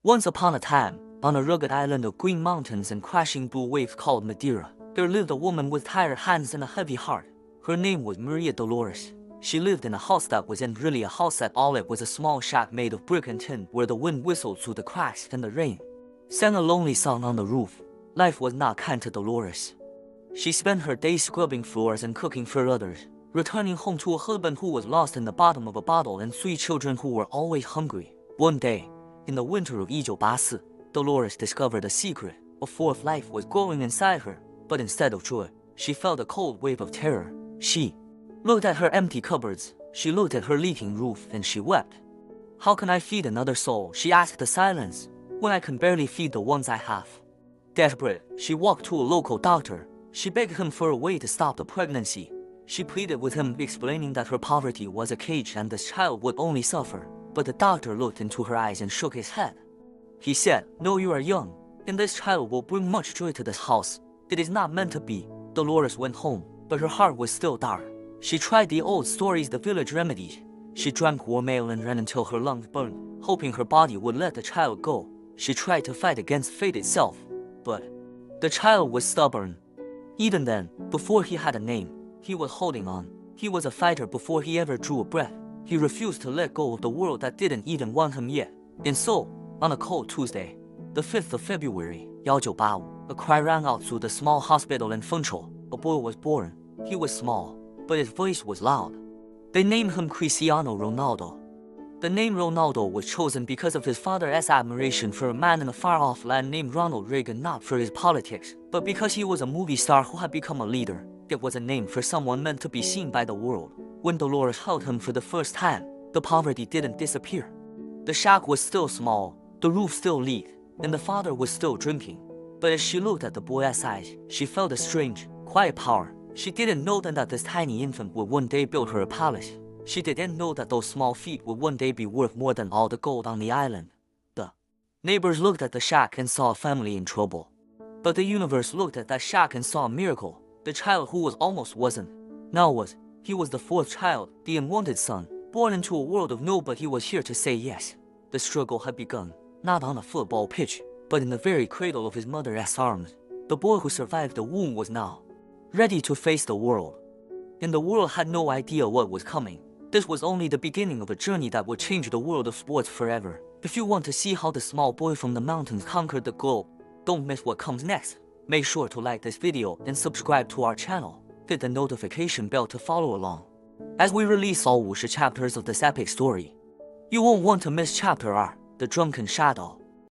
Once upon a time, on a rugged island of green mountains and crashing blue waves called Madeira, there lived a woman with tired hands and a heavy heart. Her name was Maria Dolores. She lived in a house that wasn't really a house at all. It was a small shack made of brick and tin where the wind whistled through the cracks and the rain sang a lonely song on the roof. Life was not kind to Dolores. She spent her days scrubbing floors and cooking for others, returning home to a husband who was lost in the bottom of a bottle and 3 children who were always hungry. One day, in the winter of 1984, Dolores discovered a secret. A fourth life was growing inside her, but instead of joy, she felt a cold wave of terror. She looked at her empty cupboards, she looked at her leaking roof, and she wept. How can I feed another soul, she asked the silence, when I can barely feed the ones I have? Desperate, she walked to a local doctor. She begged him for a way to stop the pregnancy. She pleaded with him, explaining that her poverty was a cage and this child would only suffer. But the doctor looked into her eyes and shook his head. He said, "No, you are young, and this child will bring much joy to this house. It is not meant to be." Dolores went home, but her heart was still dark. She tried the old stories, the village remedies. She drank warm ale and ran until her lungs burned, hoping her body would let the child go. She tried to fight against fate itself, but the child was stubborn. Even then, before he had a name, he was holding on. He was a fighter before he ever drew a breath. He refused to let go of the world that didn't even want him yet. And so, on a cold Tuesday, the 5th of February, 1985, a cry rang out through the small hospital in Funchal. A boy was born. He was small, but his voice was loud. They named him Cristiano Ronaldo. The name Ronaldo was chosen because of his father's admiration for a man in a far-off land named Ronald Reagan, not for his politics, but because he was a movie star who had become a leader. It was a name for someone meant to be seen by the world. When Dolores held him for the first time, the poverty didn't disappear. The shack was still small, the roof still leaked, and the father was still drinking. But as she looked at the boy's eyes, she felt a strange, quiet power. She didn't know then that this tiny infant would one day build her a palace. She didn't know that those small feet would one day be worth more than all the gold on the island. The neighbors looked at the shack and saw a family in trouble. But the universe looked at that shack and saw a miracle. The child who was almost wasn't, now was. He was the 4th child, the unwanted son, born into a world of no, but he was here to say yes. The struggle had begun, not on a football pitch, but in the very cradle of his mother's arms. The boy who survived the womb was now ready to face the world. And the world had no idea what was coming. This was only the beginning of a journey that would change the world of sports forever. If you want to see how the small boy from the mountains conquered the globe, don't miss what comes next. Make sure to like this video and subscribe to our channel. Hit the notification bell to follow along as we release all 50 chapters of this epic story. You won't want to miss chapter R, The Drunken Shadow.